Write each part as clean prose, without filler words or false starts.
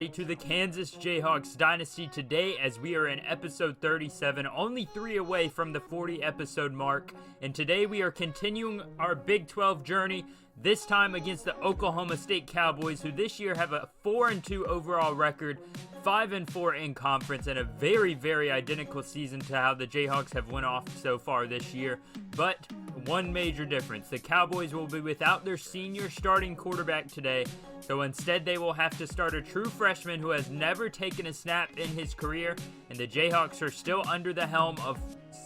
To the Kansas Jayhawks Dynasty today, as we are in episode 37, only 3 away from the 40 episode mark, and today we are continuing our Big 12 journey, this time against the Oklahoma State Cowboys, who this year have a 4-2 overall record, 5-4 in conference, and a very, very identical season to how the Jayhawks have went off so far this year. But one major difference: the Cowboys will be without their senior starting quarterback today, so instead they will have to start a true freshman who has never taken a snap in his career, and the Jayhawks are still under the helm of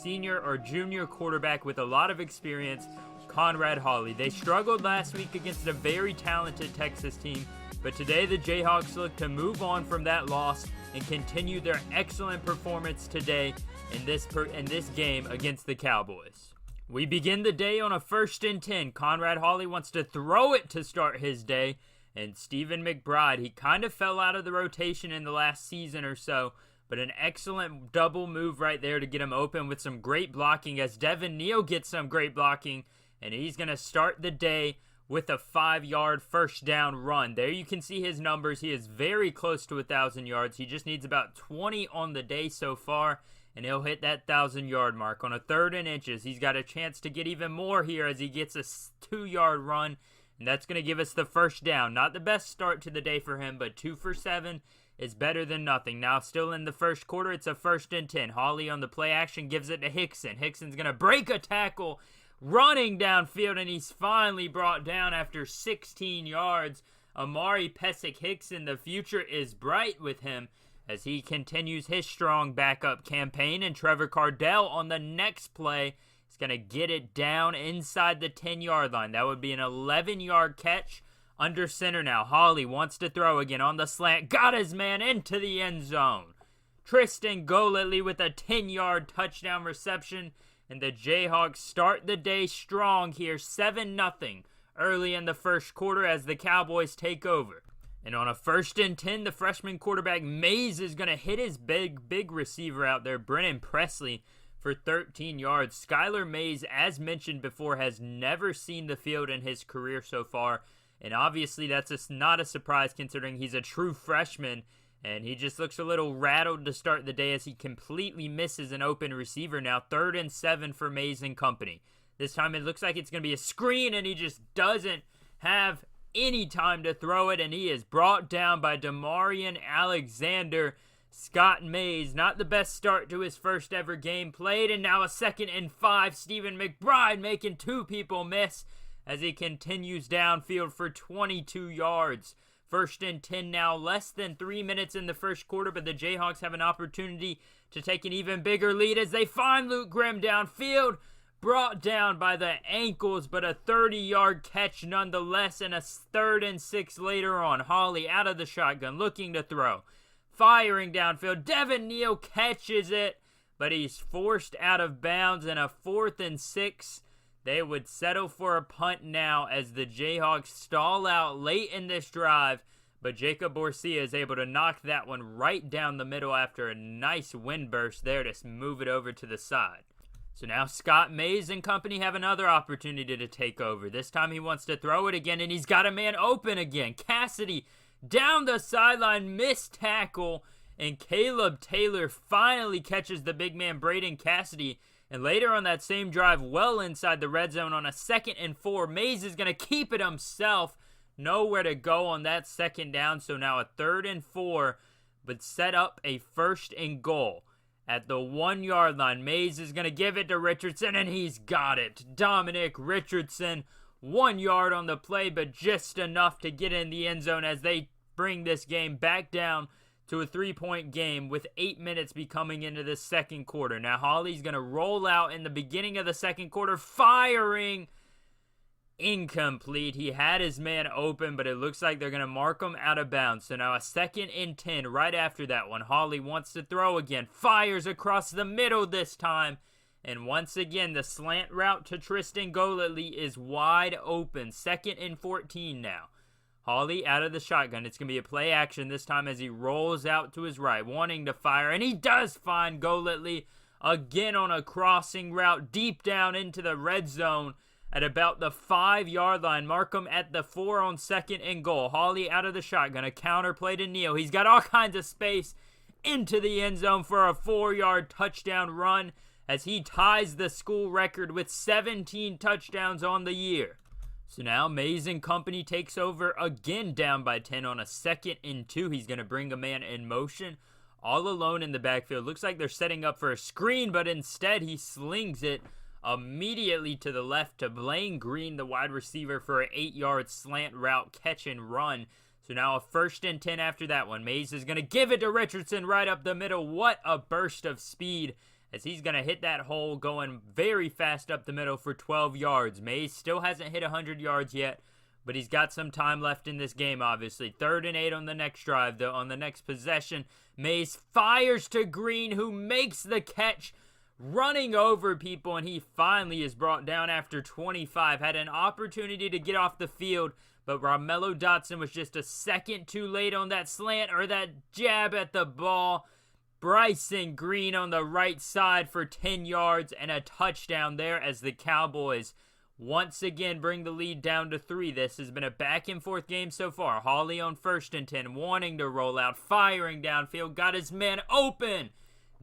senior or junior quarterback with a lot of experience, Conrad Hawley. They struggled last week against a very talented Texas team, but today the Jayhawks look to move on from that loss and continue their excellent performance today in this game against the Cowboys. We begin the day on a 1st and 10. Conrad Hawley wants to throw it to start his day, and Stephen McBride, he kind of fell out of the rotation in the last season or so, but an excellent double move right there to get him open with some great blocking as Devin Neal gets some great blocking, and he's going to start the day with a 5-yard first down run. There you can see his numbers. He is very close to 1,000 yards. He just needs about 20 on the day so far, and he'll hit that 1,000-yard mark. On a 3rd and inches, he's got a chance to get even more here as he gets a 2-yard run, and that's going to give us the first down. Not the best start to the day for him, but 2 for 7 is better than nothing. Now still in the first quarter, it's a 1st and 10. Hawley on the play action gives it to Hickson. Hickson's going to break a tackle running downfield, and he's finally brought down after 16 yards. Amari Pesic-Hickson, the future is bright with him as he continues his strong backup campaign, and Trevor Cardell on the next play is going to get it down inside the 10-yard line. That would be an 11-yard catch under center now. Hawley wants to throw again on the slant. Got his man into the end zone. Tristan Golightly with a 10-yard touchdown reception, and the Jayhawks start the day strong here, 7-0 early in the first quarter as the Cowboys take over. And on a 1st and 10, the freshman quarterback Mays is going to hit his big receiver out there, Brennan Presley, for 13 yards. Skylar Mays, as mentioned before, has never seen the field in his career so far, and obviously that's not a surprise considering he's a true freshman, and he just looks a little rattled to start the day as he completely misses an open receiver. Now 3rd and 7 for Mays and company. This time it looks like it's going to be a screen, and he just doesn't have any time to throw it, and he is brought down by Demarion Alexander. Scott Mays, not the best start to his first ever game played, and now a 2nd and 5. Stephen McBride making 2 people miss as he continues downfield for 22 yards. 1st and 10 now, less than 3 minutes in the first quarter, but the Jayhawks have an opportunity to take an even bigger lead as they find Luke Grimm downfield, brought down by the ankles, but a 30-yard catch nonetheless, and a 3rd and 6 later on. Hawley out of the shotgun, looking to throw, firing downfield. Devin Neal catches it, but he's forced out of bounds, and a 4th and 6. They would settle for a punt now as the Jayhawks stall out late in this drive, but Jacob Borsia is able to knock that one right down the middle after a nice wind burst there to move it over to the side. So now Scott Mays and company have another opportunity to take over. This time he wants to throw it again, and he's got a man open again. Cassidy down the sideline, missed tackle, and Caleb Taylor finally catches the big man Braden Cassidy. And later on that same drive, well inside the red zone on a 2nd and 4, Mays is going to keep it himself. Nowhere to go on that 2nd down, so now a 3rd and 4, but set up a 1st and goal. At the 1-yard line, Mays is going to give it to Richardson, and he's got it. Dominic Richardson, 1 yard on the play, but just enough to get in the end zone as they bring this game back down to a 3-point game with 8 minutes coming into the second quarter. Now Hawley's going to roll out in the beginning of the second quarter, firing. Incomplete. He had his man open, but it looks like they're going to mark him out of bounds. So now a 2nd and 10 right after that one. Hawley wants to throw again. Fires across the middle this time. And once again, the slant route to Tristan Golightly is wide open. 2nd and 14 now. Hawley out of the shotgun. It's going to be a play action this time as he rolls out to his right, wanting to fire. And he does find Golightly again on a crossing route deep down into the red zone. at about the 5-yard line. Markham at the 4 on 2nd and goal. Hawley out of the shotgun. A counter play to Neal. He's got all kinds of space into the end zone for a 4-yard touchdown run as he ties the school record with 17 touchdowns on the year. So now Mays and company takes over again, down by 10 on a 2nd and 2. He's going to bring a man in motion all alone in the backfield. Looks like they're setting up for a screen, but instead he slings it immediately to the left to Blaine Green, the wide receiver, for an 8-yard slant route catch and run. So now a 1st and 10 after that one. Mays is going to give it to Richardson right up the middle. What a burst of speed, as he's going to hit that hole going very fast up the middle for 12 yards. Mays still hasn't hit 100 yards yet, but he's got some time left in this game, obviously. 3rd and 8 on the next drive, though. On the next possession, Mays fires to Green, who makes the catch, running over people, and he finally is brought down after 25. Had an opportunity to get off the field, but Romello Dotson was just a second too late on that slant or that jab at the ball. Bryson Green on the right side for 10 yards and a touchdown there, as the Cowboys once again bring the lead down to 3. This has been a back-and-forth game so far. Hawley on 1st and 10, wanting to roll out, firing downfield, got his man open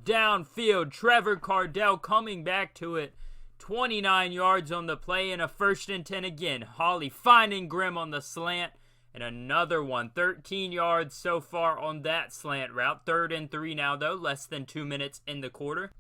downfield. Trevor Cardell coming back to it. 29 yards on the play and a 1st and 10 again. Hawley finding Grimm on the slant, and another one. 13 yards so far on that slant route. 3rd and 3 now, though. Less than 2 minutes in the quarter.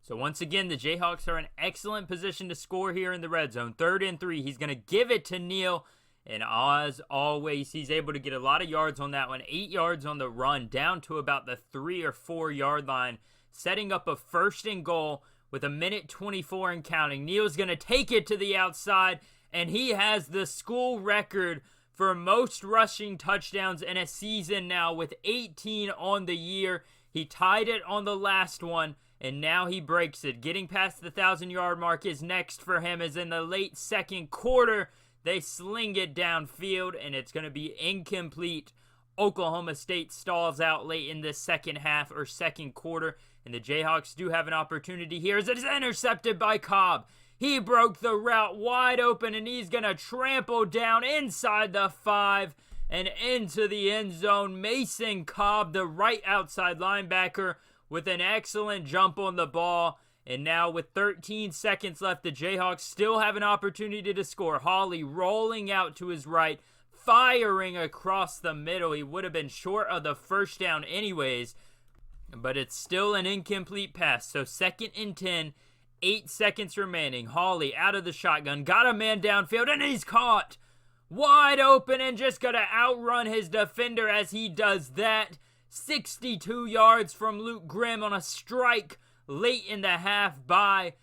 So once again, the Jayhawks are in excellent position to score here in the red zone. 3rd and 3. He's going to give it to Neal. And as always, he's able to get a lot of yards on that one. 8 yards on the run, down to about the 3 or 4 yard line. Setting up a 1st and goal with 1:24 and counting. Neal's going to take it to the outside, and he has the school record for most rushing touchdowns in a season now, with 18 on the year. He tied it on the last one, and now he breaks it. Getting past the 1,000-yard mark is next for him, as in the late 2nd quarter, they sling it downfield, and it's going to be incomplete. Oklahoma State stalls out late in the 2nd half or 2nd quarter, and the Jayhawks do have an opportunity here as it is intercepted by Cobb. He broke the route wide open, and he's going to trample down inside the 5 and into the end zone. Mason Cobb, the right outside linebacker, with an excellent jump on the ball. And now with 13 seconds left, the Jayhawks still have an opportunity to score. Hawley rolling out to his right, firing across the middle. He would have been short of the 1st down anyways, but it's still an incomplete pass. So 2nd and 10, 8 seconds remaining. Hawley out of the shotgun, got a man downfield, and he's caught wide open and just going to outrun his defender as he does that. 62 yards from Luke Grimm on a strike late in the half by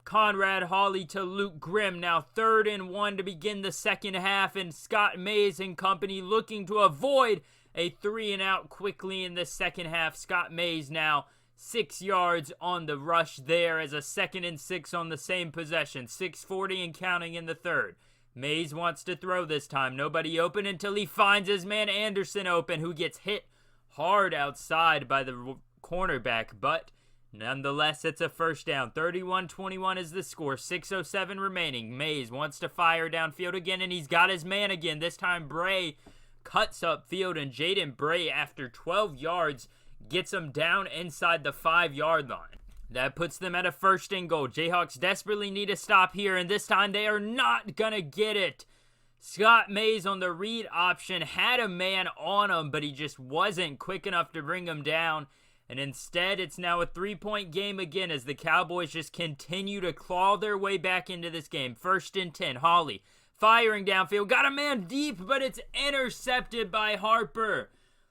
Conrad Hawley to Luke Grimm. Now 3rd and 1 to begin the 2nd half, and Scott Mays and company looking to avoid a 3-and-out quickly in the 2nd half. Scott Mays now 6 yards on the rush there as a 2nd and 6 on the same possession. 6:40 and counting in the 3rd. Mays wants to throw this time. Nobody open until he finds his man Anderson open, who gets hit hard outside by the cornerback, but nonetheless, it's a 1st down. 31-21 is the score. 6:07 remaining. Mays wants to fire downfield again, and he's got his man again. This time, Bray cuts upfield, and Jaden Bray, after 12 yards, gets him down inside the 5-yard line. That puts them at a 1st and goal. Jayhawks desperately need a stop here, and this time they are not going to get it. Scott Mays on the read option had a man on him, but he just wasn't quick enough to bring him down. And instead, it's now a 3-point game again as the Cowboys just continue to claw their way back into this game. 1st and 10, Hawley firing downfield. Got a man deep, but it's intercepted by Harper.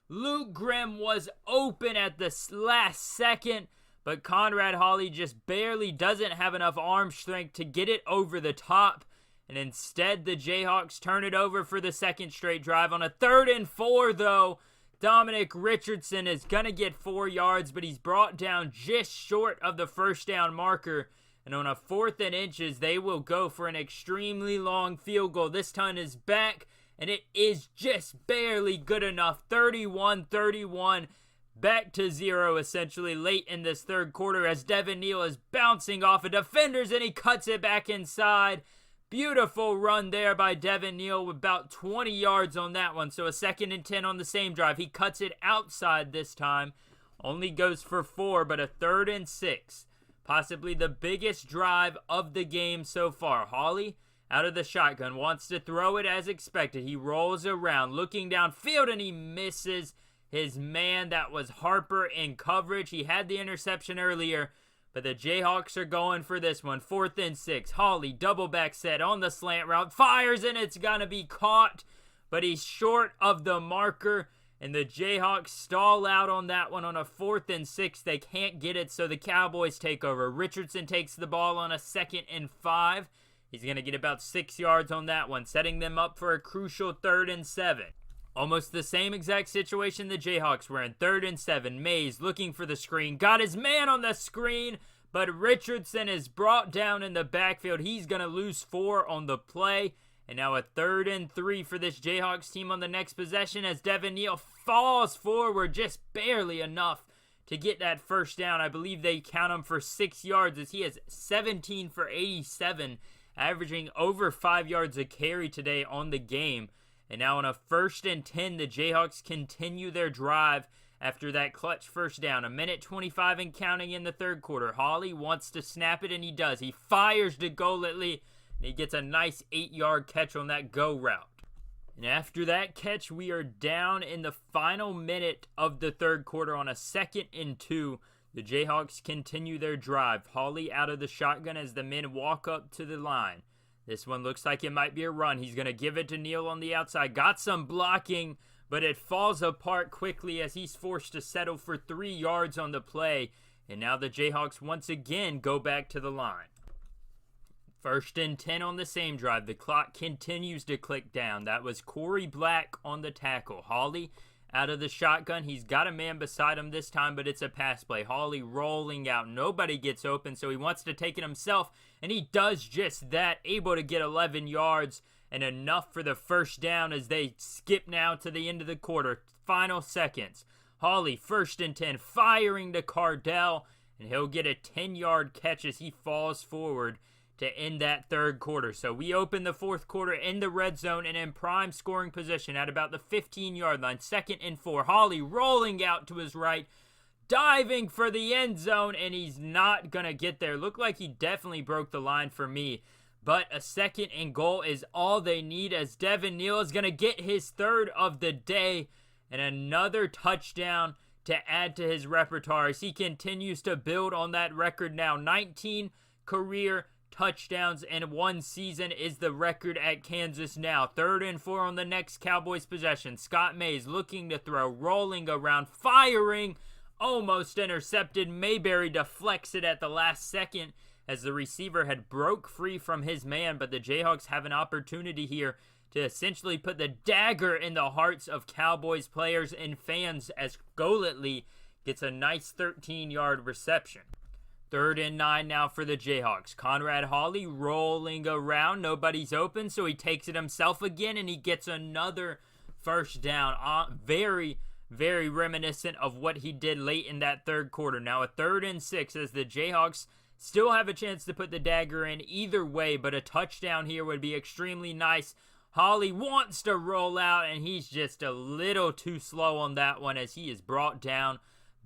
Luke Grimm was open at the last second, but Conrad Hawley just barely doesn't have enough arm strength to get it over the top. And instead, the Jayhawks turn it over for the 2nd straight drive. On a 3rd and 4, though, Dominic Richardson is going to get 4 yards, but he's brought down just short of the 1st down marker. And on a 4th and inches, they will go for an extremely long field goal. This time is back, and it is just barely good enough. 31-31. back to zero essentially late in this third quarter as Devin Neal is bouncing off of defenders and he cuts it back inside. Beautiful run there by Devin Neal with about 20 yards on that one. So a 2nd and 10 on the same drive. He cuts it outside this time. Only goes for 4, but a 3rd and 6. Possibly the biggest drive of the game so far. Hawley out of the shotgun. Wants to throw it as expected. He rolls around looking downfield and he misses his man. That was Harper in coverage. He had the interception earlier. But the Jayhawks are going for this one. 4th and 6. Hawley, double back set on the slant route. Fires and it's going to be caught. But he's short of the marker. And the Jayhawks stall out on that one on a 4th and 6. They can't get it, so the Cowboys take over. Richardson takes the ball on a 2nd and 5. He's going to get about 6 yards on that one, setting them up for a crucial 3rd and 7. Almost the same exact situation the Jayhawks were in. 3rd and 7. Mays looking for the screen. Got his man on the screen, but Richardson is brought down in the backfield. He's going to lose 4 on the play. And now a 3rd and 3 for this Jayhawks team on the next possession as Devin Neal falls forward just barely enough to get that first down. I believe they count him for 6 yards as he has 17 for 87, averaging over 5 yards a carry today on the game. And now on a 1st and 10, the Jayhawks continue their drive after that clutch first down. 1:25 and counting in the third quarter. Hawley wants to snap it, and he does. He fires to Golightly, and he gets a nice 8-yard catch on that go route. And after that catch, we are down in the final minute of the third quarter on a 2nd and 2. The Jayhawks continue their drive. Hawley out of the shotgun as the men walk up to the line. This one looks like it might be a run. He's going to give it to Neal on the outside. Got some blocking, but it falls apart quickly as he's forced to settle for 3 yards on the play. And now the Jayhawks once again go back to the line. 1st and 10 on the same drive. The clock continues to click down. That was Corey Black on the tackle. Hawley out of the shotgun. He's got a man beside him this time, but it's a pass play. Hawley rolling out. Nobody gets open, so he wants to take it himself, and he does just that, able to get 11 yards and enough for the first down as they skip now to the end of the quarter. Final seconds. Hawley, 1st and 10, firing to Cardell, and he'll get a 10-yard catch as he falls forward to end that third quarter. So we open the fourth quarter in the red zone and in prime scoring position at about the 15-yard line. 2nd and 4. Hawley rolling out to his right, diving for the end zone, and he's not going to get there. Looked like he definitely broke the line for me. But a 2nd and goal is all they need as Devin Neal is going to get his 3rd of the day and another touchdown to add to his repertoire as he continues to build on that record now. 19 career touchdowns in one season is the record at Kansas now. 3rd and 4 on the next Cowboys possession. Scott Mays looking to throw, rolling around, firing, almost intercepted. Mayberry deflects it at the last second as the receiver had broke free from his man, but the Jayhawks have an opportunity here to essentially put the dagger in the hearts of Cowboys players and fans as Golightly gets a nice 13-yard reception. 3rd and 9 now for the Jayhawks. Conrad Hawley rolling around. Nobody's open, so he takes it himself again, and he gets another first down. Very, very reminiscent of what he did late in that third quarter. Now a 3rd and 6 as the Jayhawks still have a chance to put the dagger in either way, but a touchdown here would be extremely nice. Hawley wants to roll out, and he's just a little too slow on that one as he is brought down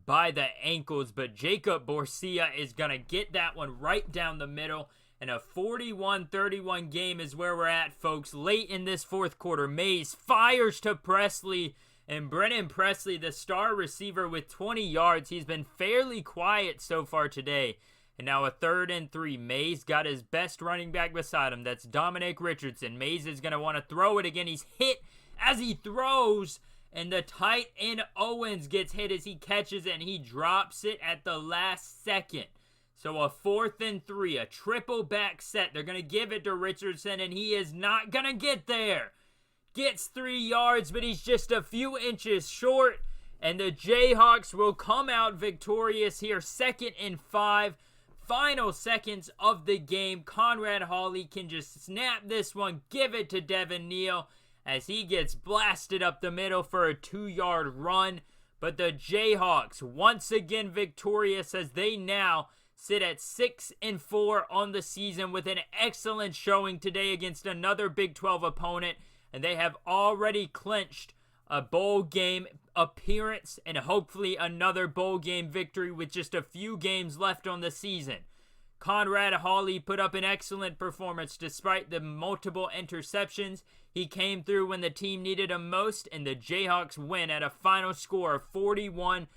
by the ankles, but Jacob Borsia is going to get that one right down the middle, and a 41-31 game is where we're at, folks. Late in this fourth quarter, Mays fires to Presley, and Brennan Presley, the star receiver, with 20 yards. He's been fairly quiet so far today. And now a 3rd and 3. Mays got his best running back beside him. That's Dominic Richardson. Mays is going to want to throw it again. He's hit as he throws, and the tight end Owens gets hit as he catches it, and he drops it at the last second. So a 4th and 3, a triple back set. They're going to give it to Richardson, and he is not going to get there. Gets 3 yards, but he's just a few inches short, and the Jayhawks will come out victorious here. 2nd and 5. Final seconds of the game. Conrad Hawley can just snap this one, give it to Devin Neal as he gets blasted up the middle for a 2-yard run. But the Jayhawks once again victorious as they now sit at 6-4 on the season with an excellent showing today against another Big 12 opponent. And they have already clinched a bowl game appearance and hopefully another bowl game victory with just a few games left on the season. Conrad Hawley put up an excellent performance despite the multiple interceptions. He came through when the team needed him most, and the Jayhawks win at a final score of 41-31.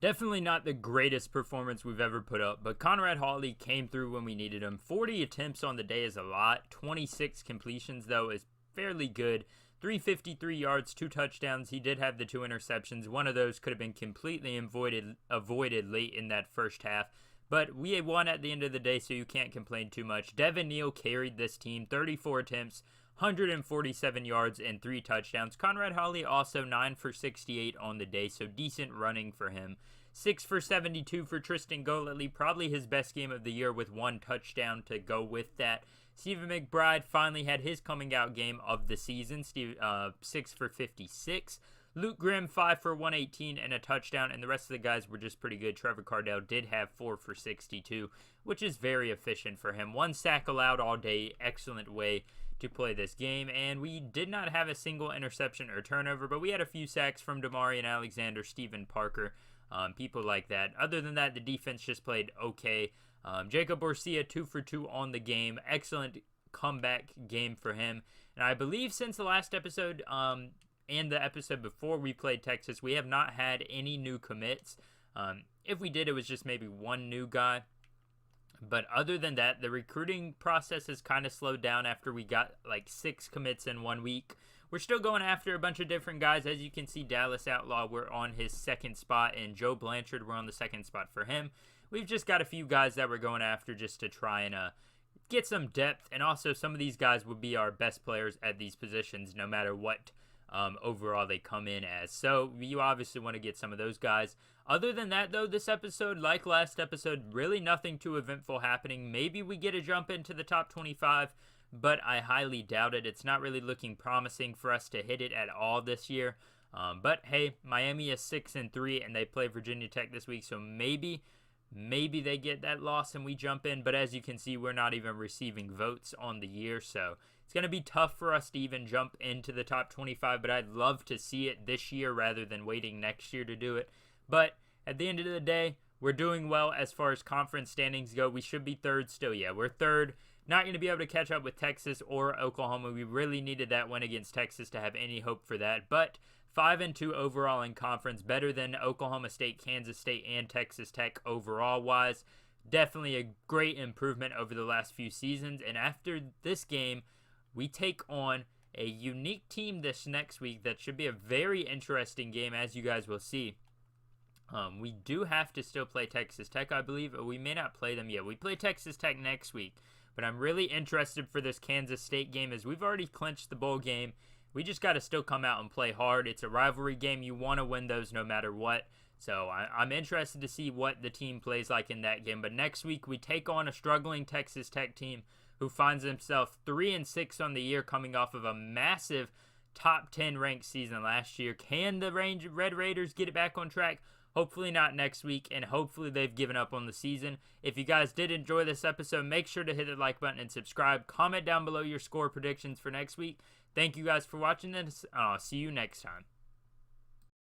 Definitely not the greatest performance we've ever put up, but Conrad Hawley came through when we needed him. 40 attempts on the day is a lot. 26 completions, though, is fairly good. 353 yards, 2 touchdowns. He did have the 2 interceptions. One of those could have been completely avoided late in that first half. But we won at the end of the day, so you can't complain too much. Devin Neal carried this team, 34 attempts, 147 yards, and 3 touchdowns. Conrad Hawley also 9 for 68 on the day, so decent running for him. 6 for 72 for Tristan Golightly, probably his best game of the year with 1 touchdown to go with that. Stephen McBride finally had his coming out game of the season, 6 for 56. Luke Grimm, 5 for 118 and a touchdown, and the rest of the guys were just pretty good. Trevor Cardell did have 4 for 62, which is very efficient for him. 1 sack allowed all day, excellent way to play this game, and we did not have a single interception or turnover, but we had a few sacks from Damarian Alexander, Stephen Parker, people like that. Other than that, the defense just played okay. Jacob Orsia, 2 for 2 on the game. Excellent comeback game for him. And I believe since the last episode and the episode before we played Texas, we have not had any new commits. If we did, it was just maybe 1 new guy. But other than that, the recruiting process has kind of slowed down after we got like 6 commits in 1 week. We're still going after a bunch of different guys. As you can see, Dallas Outlaw, we're on his 2nd spot, and Joe Blanchard, we're on the 2nd spot for him. We've just got a few guys that we're going after just to try and get some depth, and also some of these guys would be our best players at these positions no matter what overall they come in as. So you obviously want to get some of those guys. Other than that, though, this episode, like last episode, really nothing too eventful happening. Maybe we get a jump into the top 25, but I highly doubt it. It's not really looking promising for us to hit it at all this year. But hey, Miami is 6-3 and they play Virginia Tech this week, so maybe they get that loss and we jump in. But as you can see, we're not even receiving votes on the year, so it's going to be tough for us to even jump into the top 25, but I'd love to see it this year rather than waiting next year to do it. But at the end of the day, we're doing well as far as conference standings go. We should be 3rd still. Yeah, we're 3rd. Not going to be able to catch up with Texas or Oklahoma. We really needed that win against Texas to have any hope for that. But 5-2 overall in conference, better than Oklahoma State, Kansas State, and Texas Tech overall-wise. Definitely a great improvement over the last few seasons. And after this game, we take on a unique team this next week that should be a very interesting game, as you guys will see. We do have to still play Texas Tech, I believe. Or we may not play them yet. We play Texas Tech next week. But I'm really interested for this Kansas State game as we've already clinched the bowl game. We just got to still come out and play hard. It's a rivalry game. You want to win those no matter what. So I'm interested to see what the team plays like in that game. But next week we take on a struggling Texas Tech team who finds himself 3-6 on the year coming off of a massive top 10 ranked season last year. Can the Red Raiders get it back on track? Hopefully not next week, and hopefully they've given up on the season. If you guys did enjoy this episode, make sure to hit the like button and subscribe. Comment down below your score predictions for next week. Thank you guys for watching this. I'll see you next time.